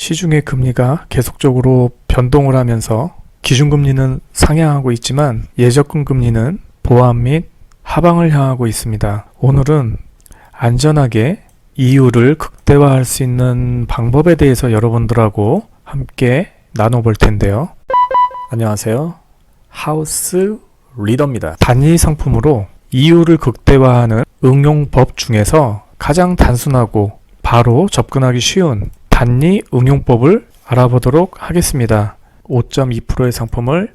시중의 금리가 계속적으로 변동을 하면서 기준금리는 상향하고 있지만 예적금 금리는 보합 및 하방을 향하고 있습니다. 오늘은 안전하게 이율을 극대화할 수 있는 방법에 대해서 여러분들하고 함께 나눠볼 텐데요. 안녕하세요. 하우스 리더입니다. 단위 상품으로 이율을 극대화하는 응용법 중에서 가장 단순하고 바로 접근하기 쉬운 단위 응용법을 알아보도록 하겠습니다. 5.2%의 상품을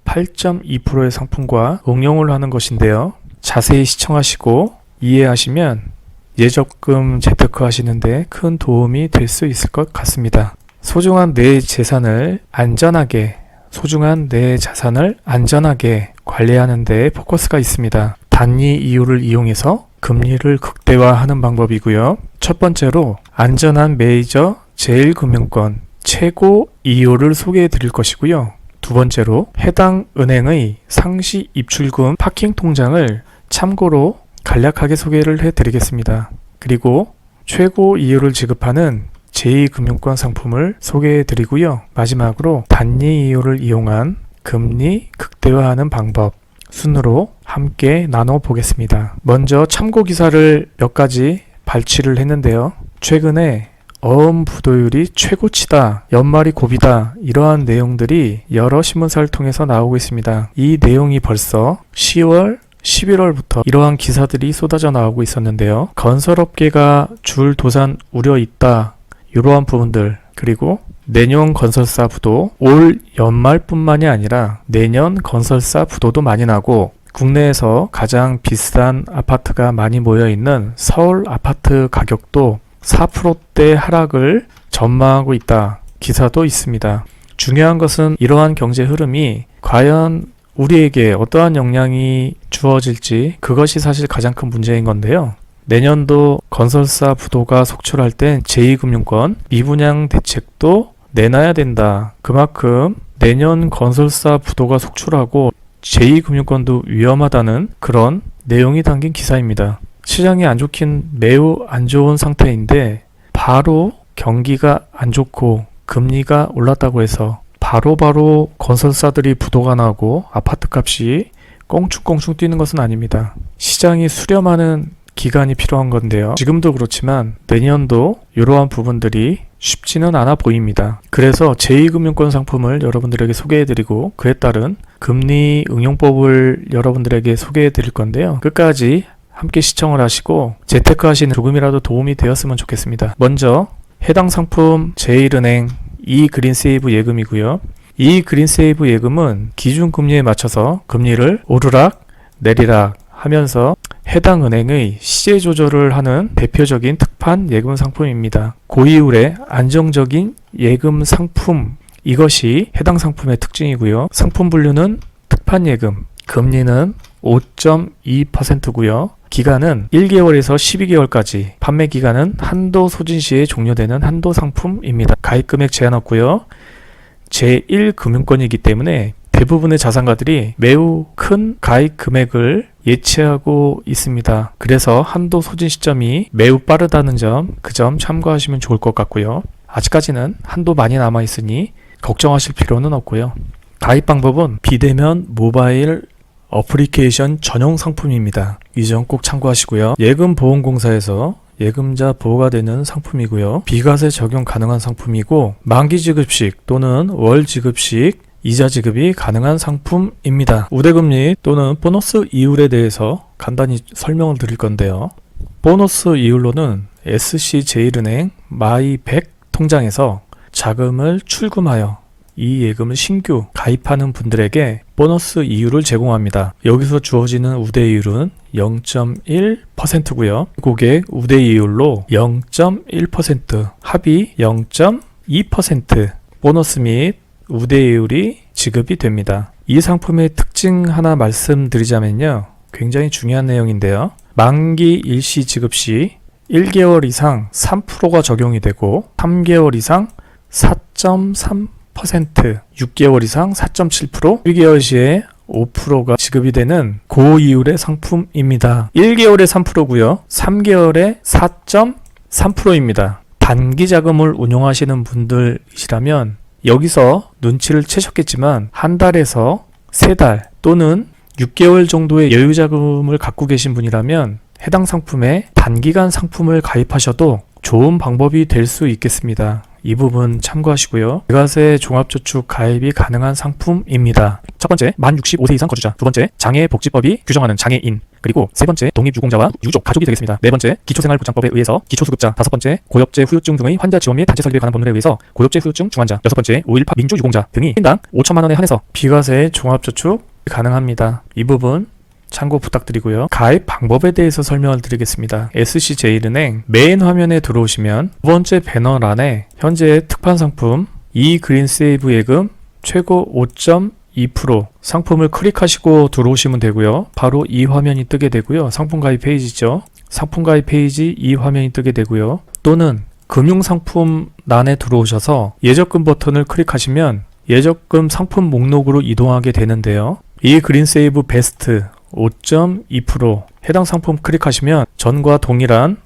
8.2%의 상품과 응용을 하는 것인데요. 자세히 시청하시고 이해하시면 예적금 재테크 하시는데 큰 도움이 될 수 있을 것 같습니다. 소중한 내 자산을 안전하게 관리하는 데 포커스가 있습니다. 단위 이율을 이용해서 금리를 극대화하는 방법이고요. 첫 번째로 안전한 메이저 제1금융권 최고 이율을 소개해 드릴 것이고요. 두 번째로 해당 은행의 상시 입출금 파킹 통장을 참고로 간략하게 소개를 해 드리겠습니다. 그리고 최고 이율을 지급하는 제2금융권 상품을 소개해 드리고요. 마지막으로 단위 이율을 이용한 금리 극대화하는 방법 순으로 함께 나눠 보겠습니다. 먼저 참고 기사를 몇 가지 발췌를 했는데요. 최근에 어음 부도율이 최고치다, 연말이 고비다, 이러한 내용들이 여러 신문사를 통해서 나오고 있습니다. 이 내용이 벌써 10월, 11월부터 이러한 기사들이 쏟아져 나오고 있었는데요. 건설업계가 줄 도산 우려 있다, 이러한 부분들, 그리고 내년 건설사 부도 올 연말뿐만이 아니라 내년 건설사 부도도 많이 나고 국내에서 가장 비싼 아파트가 많이 모여있는 서울 아파트 가격도 4%대 하락을 전망하고 있다 기사도 있습니다. 중요한 것은 이러한 경제 흐름이 과연 우리에게 어떠한 영향이 주어질지 그것이 사실 가장 큰 문제인 건데요. 내년도 건설사 부도가 속출할 땐 제2금융권 미분양 대책도 내놔야 된다. 그만큼 내년 건설사 부도가 속출하고 제2금융권도 위험하다는 그런 내용이 담긴 기사입니다. 시장이 안 좋긴 매우 안 좋은 상태인데 바로 경기가 안 좋고 금리가 올랐다고 해서 바로 건설사들이 부도가 나고 아파트 값이 꽁충꽁충 뛰는 것은 아닙니다. 시장이 수렴하는 기간이 필요한 건데요. 지금도 그렇지만 내년도 이러한 부분들이 쉽지는 않아 보입니다. 그래서 제2금융권 상품을 여러분들에게 소개해드리고 그에 따른 금리 응용법을 여러분들에게 소개해드릴 건데요. 끝까지 함께 시청을 하시고 재테크 하시는 조금이라도 도움이 되었으면 좋겠습니다. 먼저 해당 상품 제1은행 이그린세이브 예금이고요. 이 그린세이브 예금은 기준금리에 맞춰서 금리를 오르락 내리락 하면서 해당 은행의 시세 조절을 하는 대표적인 특판 예금 상품입니다. 고이율의 안정적인 예금 상품, 이것이 해당 상품의 특징이고요. 상품 분류는 특판 예금, 금리는 5.2%고요. 기간은 1개월에서 12개월까지, 판매 기간은 한도 소진 시에 종료되는 한도 상품입니다. 가입 금액 제한 없고요. 제1금융권이기 때문에 대부분의 자산가들이 매우 큰 가입 금액을 예치하고 있습니다. 그래서 한도 소진 시점이 매우 빠르다는 점, 그 점 참고하시면 좋을 것 같고요. 아직까지는 한도 많이 남아있으니 걱정하실 필요는 없고요. 가입 방법은 비대면 모바일 어플리케이션 전용 상품입니다. 이 점 꼭 참고하시고요. 예금보험공사에서 예금자 보호가 되는 상품이고요. 비과세 적용 가능한 상품이고 만기 지급식 또는 월 지급식 이자 지급이 가능한 상품입니다. 우대금리 또는 보너스 이율에 대해서 간단히 설명을 드릴 건데요. 보너스 이율로는 SC제일은행 마이100 통장에서 자금을 출금하여 이 예금을 신규 가입하는 분들에게 보너스 이율을 제공합니다. 여기서 주어지는 우대 이율은 0.1%고요. 고객 우대 이율로 0.1%, 합의 0.2% 보너스 및 우대 이율이 지급이 됩니다. 이 상품의 특징 하나 말씀드리자면요. 굉장히 중요한 내용인데요. 만기 일시 지급 시 1개월 이상 3%가 적용이 되고 3개월 이상 4.3%, 6개월 이상 4.7%, 1개월 시에 5%가 지급이 되는 고이율의 상품입니다. 1개월에 3%고요. 3개월에 4.3%입니다. 단기 자금을 운용하시는 분들이시라면 여기서 눈치를 채셨겠지만 한 달에서 3달 또는 6개월 정도의 여유 자금을 갖고 계신 분이라면 해당 상품에 단기간 상품을 가입하셔도 좋은 방법이 될 수 있겠습니다. 이 부분 참고하시고요. 대가세 종합저축 가입이 가능한 상품입니다. 첫 번째, 만 65세 이상 거주자. 두 번째, 장애복지법이 규정하는 장애인. 그리고 세 번째, 독립유공자와 유족, 가족이 되겠습니다. 네 번째, 기초생활보장법에 의해서 기초수급자. 다섯 번째, 고엽제 후유증 등의 환자 지원 및 단체 설립에 관한 법률에 의해서 고엽제 후유증 중환자. 여섯 번째, 5.18 민주유공자 등이 인당 5천만 원에 한해서 비과세 종합저축 가능합니다. 이 부분 참고 부탁드리고요. 가입 방법에 대해서 설명을 드리겠습니다. SC제일은행 메인 화면에 들어오시면 두 번째 배너란에 현재 특판 상품 이그린세이브 예금 최고 5.2% 상품을 클릭하시고 들어오시면 되고요. 바로 이 화면이 뜨게 되고요. 상품 가입 페이지죠. 상품 가입 페이지 이 화면이 뜨게 되고요. 또는 금융상품란에 들어오셔서 예적금 버튼을 클릭하시면 예적금 상품 목록으로 이동하게 되는데요. 이 그린세이브 베스트 5.2% 해당 상품 클릭하시면 전과 동일한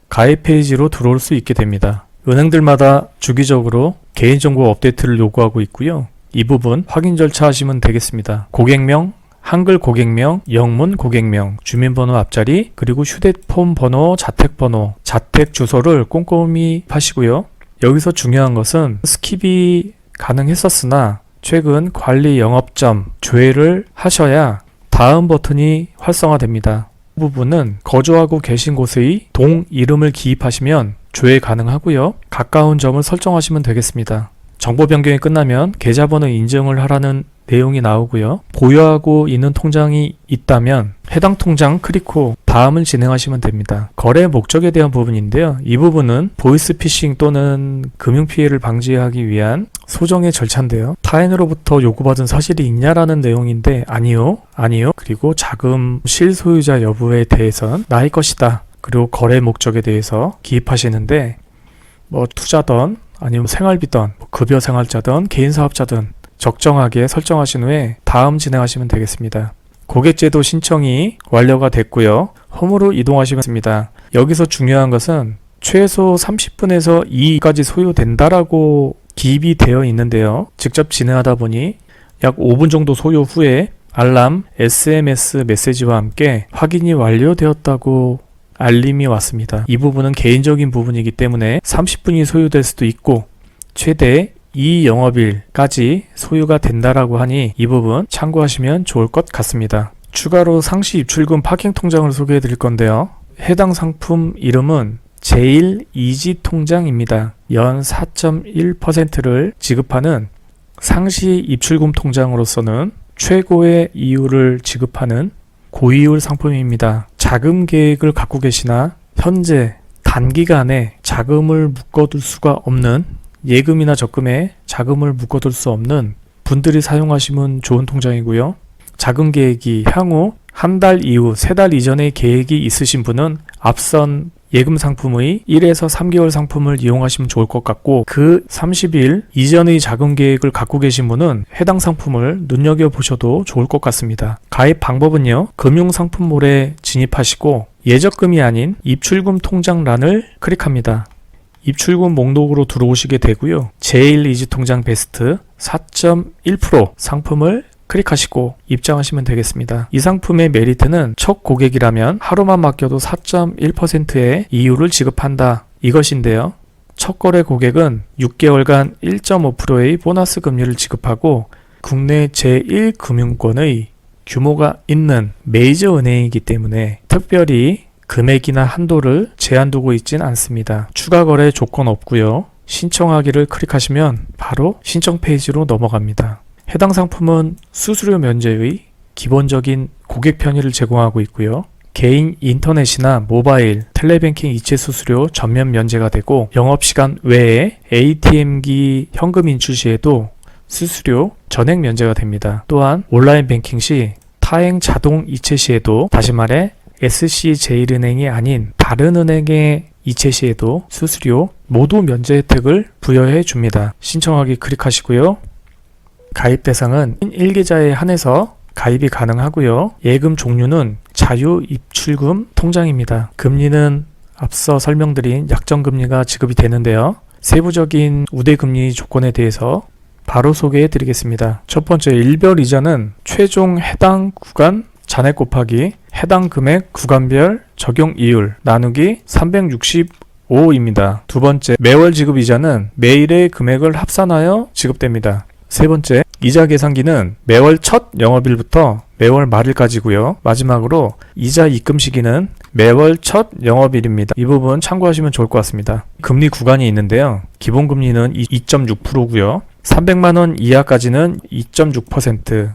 가입 페이지로 들어올 수 있게 됩니다. 은행들마다 주기적으로 개인정보 업데이트를 요구하고 있고요. 이 부분 확인 절차 하시면 되겠습니다. 고객명, 한글 고객명, 영문 고객명, 주민번호 앞자리, 그리고 휴대폰 번호, 자택번호, 자택 주소를 꼼꼼히 하시고요. 여기서 중요한 것은 스킵이 가능했었으나 최근 관리 영업점 조회를 하셔야 다음 버튼이 활성화됩니다. 이 부분은 거주하고 계신 곳의 동 이름을 기입하시면 조회 가능하고요. 가까운 점을 설정하시면 되겠습니다. 정보 변경이 끝나면 계좌번호 인증을 하라는 내용이 나오고요. 보유하고 있는 통장이 있다면 해당 통장 클릭 후 다음을 진행하시면 됩니다. 거래 목적에 대한 부분인데요. 이 부분은 보이스피싱 또는 금융피해를 방지하기 위한 소정의 절차인데요. 타인으로부터 요구받은 사실이 있냐라는 내용인데 아니요. 그리고 자금 실소유자 여부에 대해선 나의 것이다. 그리고 거래 목적에 대해서 기입하시는데 투자든 아니면 생활비든 급여 생활자든 개인사업자든 적정하게 설정하신 후에 다음 진행하시면 되겠습니다. 고객제도 신청이 완료가 됐고요. 홈으로 이동하시면 됩니다. 여기서 중요한 것은 최소 30분에서 2까지 소요된다라고 기입이 되어 있는데요. 직접 진행하다 보니 약 5분 정도 소요 후에 알람, SMS 메시지와 함께 확인이 완료되었다고 알림이 왔습니다. 이 부분은 개인적인 부분이기 때문에 30분이 소요될 수도 있고 최대 2영업일까지 소요가 된다라고 하니 이 부분 참고하시면 좋을 것 같습니다. 추가로 상시 입출금 파킹 통장을 소개해 드릴 건데요. 해당 상품 이름은 제일이지 통장입니다. 연 4.1%를 지급하는 상시 입출금 통장으로서는 최고의 이율을 지급하는 고이율 상품입니다. 자금 계획을 갖고 계시나 현재 단기간에 자금을 묶어둘 수가 없는 예금이나 적금에 자금을 묶어둘 수 없는 분들이 사용하시면 좋은 통장이고요. 자금 계획이 향후 한 달 이후 3달 이전의 계획이 있으신 분은 앞선 예금 상품의 1에서 3개월 상품을 이용하시면 좋을 것 같고 그 30일 이전의 자금 계획을 갖고 계신 분은 해당 상품을 눈여겨보셔도 좋을 것 같습니다. 가입 방법은요. 금융상품몰에 진입하시고 예적금이 아닌 입출금 통장란을 클릭합니다. 입출금 목록으로 들어오시게 되고요. 제일이지 통장 베스트 4.1% 상품을 클릭하시고 입장하시면 되겠습니다. 이 상품의 메리트는 첫 고객이라면 하루만 맡겨도 4.1%의 이율을 지급한다 이것인데요. 첫 거래 고객은 6개월간 1.5%의 보너스 금리를 지급하고 국내 제1금융권의 규모가 있는 메이저 은행이기 때문에 특별히 금액이나 한도를 제한 두고 있진 않습니다. 추가 거래 조건 없고요. 신청하기를 클릭하시면 바로 신청 페이지로 넘어갑니다. 해당 상품은 수수료 면제의 기본적인 고객 편의를 제공하고 있고요. 개인 인터넷이나 모바일, 텔레뱅킹 이체 수수료 전면 면제가 되고 영업시간 외에 ATM기 현금 인출 시에도 수수료 전액 면제가 됩니다. 또한 온라인 뱅킹 시 타행 자동 이체 시에도 다시 말해 SC제일은행이 아닌 다른 은행의 이체 시에도 수수료 모두 면제 혜택을 부여해 줍니다. 신청하기 클릭하시고요. 가입 대상은 1계좌에 한해서 가입이 가능하고요. 예금 종류는 자유 입출금 통장입니다. 금리는 앞서 설명드린 약정금리가 지급이 되는데요. 세부적인 우대금리 조건에 대해서 바로 소개해 드리겠습니다. 첫 번째, 일별 이자는 최종 해당 구간 잔액 곱하기 해당 금액 구간별 적용 이율 나누기 365입니다. 두 번째, 매월 지급 이자는 매일의 금액을 합산하여 지급됩니다. 세 번째, 이자 계산기는 매월 첫 영업일부터 매월 말일까지고요. 마지막으로 이자 입금 시기는 매월 첫 영업일입니다. 이 부분 참고하시면 좋을 것 같습니다. 금리 구간이 있는데요. 기본금리는 2.6%고요. 300만원 이하까지는 2.6%,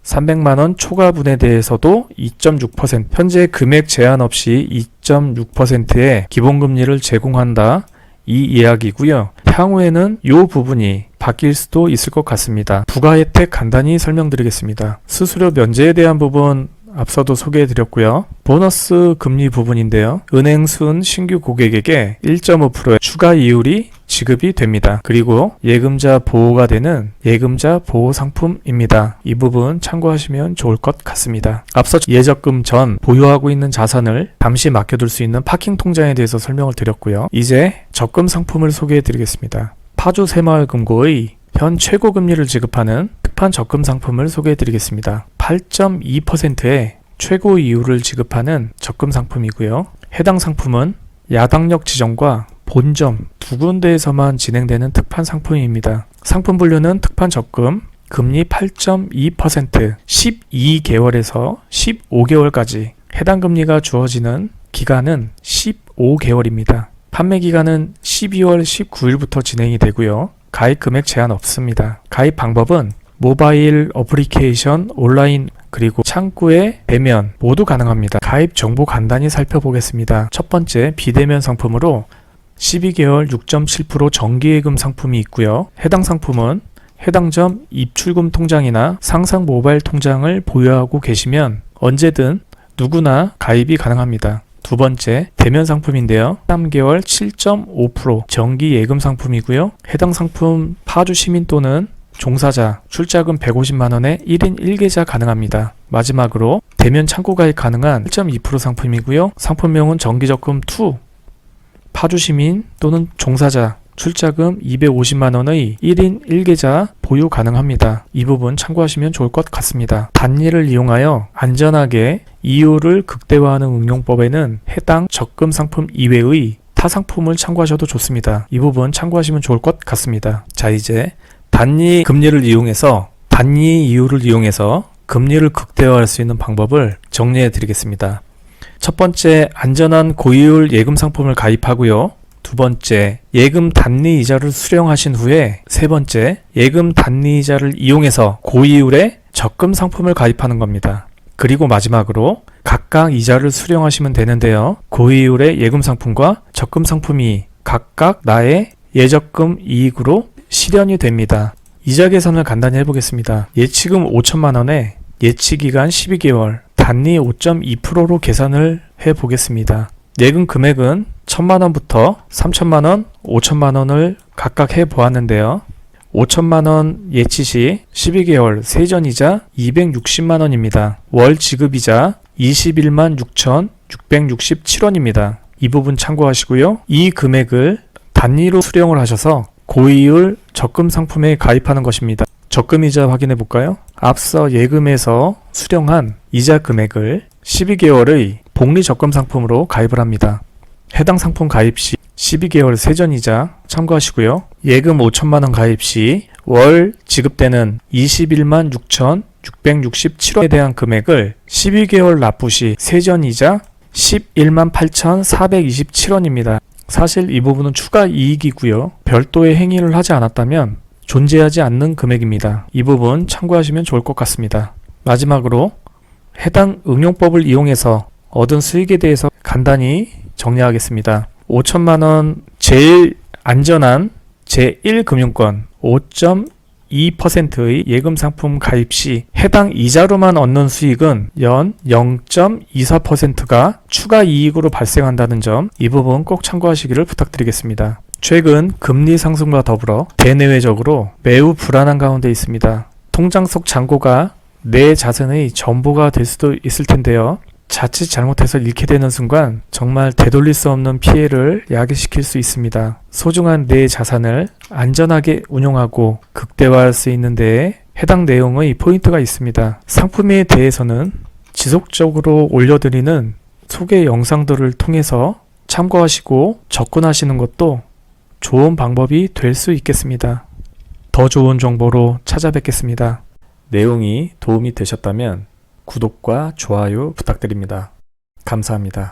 300만원 초과분에 대해서도 2.6%, 현재 금액 제한 없이 2.6%의 기본금리를 제공한다. 이 이야기고요. 향후에는 이 부분이 바뀔 수도 있을 것 같습니다. 부가 혜택 간단히 설명드리겠습니다. 수수료 면제에 대한 부분 앞서도 소개해드렸고요. 보너스 금리 부분인데요. 은행 순 신규 고객에게 1.5%의 추가 이율이 지급이 됩니다. 그리고 예금자 보호가 되는 예금자 보호 상품입니다. 이 부분 참고하시면 좋을 것 같습니다. 앞서 예적금 전 보유하고 있는 자산을 잠시 맡겨둘 수 있는 파킹 통장에 대해서 설명을 드렸고요. 이제 적금 상품을 소개해드리겠습니다. 파주 새마을금고의 현 최고 금리를 지급하는 특판 적금 상품을 소개해드리겠습니다. 8.2%의 최고 이율을 지급하는 적금 상품이고요. 해당 상품은 야당역 지점과 본점 두 군데에서만 진행되는 특판 상품입니다. 상품 분류는 특판 적금, 금리 8.2%, 12개월에서 15개월까지 해당 금리가 주어지는 기간은 15개월입니다. 판매 기간은 12월 19일부터 진행이 되고요. 가입 금액 제한 없습니다. 가입 방법은 모바일 어플리케이션, 온라인, 그리고 창구의 대면 모두 가능합니다. 가입 정보 간단히 살펴보겠습니다. 첫 번째, 비대면 상품으로 12개월 6.7% 정기예금 상품이 있고요. 해당 상품은 해당 점 입출금 통장이나 상상 모바일 통장을 보유하고 계시면 언제든 누구나 가입이 가능합니다. 두 번째, 대면 상품인데요. 3개월 7.5% 정기 예금 상품이고요. 해당 상품 파주 시민 또는 종사자, 출자금 150만원에 1인 1계좌 가능합니다. 마지막으로 대면 창구 가입 가능한 1.2% 상품이고요. 상품명은 정기적금 2, 파주 시민 또는 종사자, 출자금 250만원의 1인 1계좌 보유 가능합니다. 이 부분 참고하시면 좋을 것 같습니다. 단리를 이용하여 안전하게 이율을 극대화하는 응용법에는 해당 적금 상품 이외의 타 상품을 참고하셔도 좋습니다. 이 부분 참고하시면 좋을 것 같습니다. 자, 이제 단리 금리를 이용해서 단리 이율을 이용해서 금리를 극대화할 수 있는 방법을 정리해 드리겠습니다. 첫 번째, 안전한 고이율 예금 상품을 가입하고요. 두 번째, 예금 단리 이자를 수령하신 후에 세 번째, 예금 단리 이자를 이용해서 고이율의 적금 상품을 가입하는 겁니다. 그리고 마지막으로 각각 이자를 수령하시면 되는데요. 고이율의 예금 상품과 적금 상품이 각각 나의 예적금 이익으로 실현이 됩니다. 이자 계산을 간단히 해보겠습니다. 예치금 5천만원에 예치기간 12개월, 단리 5.2%로 계산을 해보겠습니다. 예금 금액은 1,000만원부터 3,000만원, 5,000만원을 각각 해보았는데요. 5천만원 예치 시 12개월 세전이자 260만원입니다. 월 지급이자 21만 6,667원입니다. 이 부분 참고하시고요. 이 금액을 단리로 수령을 하셔서 고이율 적금 상품에 가입하는 것입니다. 적금이자 확인해 볼까요? 앞서 예금에서 수령한 이자 금액을 12개월의 복리 적금 상품으로 가입을 합니다. 해당 상품 가입 시 12개월 세전이자 참고하시고요. 예금 5천만원 가입 시 월 지급되는 21만 6,667원에 대한 금액을 12개월 납부 시 세전이자 11만 8,427원입니다. 사실 이 부분은 추가 이익이고요. 별도의 행위를 하지 않았다면 존재하지 않는 금액입니다. 이 부분 참고하시면 좋을 것 같습니다. 마지막으로 해당 응용법을 이용해서 얻은 수익에 대해서 간단히 정리하겠습니다. 5천만원 제일 안전한 제1금융권 5.2%의 예금 상품 가입 시 해당 이자로만 얻는 수익은 연 0.24%가 추가 이익으로 발생한다는 점, 이 부분 꼭 참고하시기를 부탁드리겠습니다. 최근 금리 상승과 더불어 대내외적으로 매우 불안한 가운데 있습니다. 통장 속 잔고가 내 자산의 전부가 될 수도 있을 텐데요. 자칫 잘못해서 잃게 되는 순간 정말 되돌릴 수 없는 피해를 야기시킬 수 있습니다. 소중한 내 자산을 안전하게 운용하고 극대화할 수 있는 데에 해당 내용의 포인트가 있습니다. 상품에 대해서는 지속적으로 올려드리는 소개 영상들을 통해서 참고하시고 접근하시는 것도 좋은 방법이 될 수 있겠습니다. 더 좋은 정보로 찾아뵙겠습니다. 내용이 도움이 되셨다면 구독과 좋아요 부탁드립니다. 감사합니다.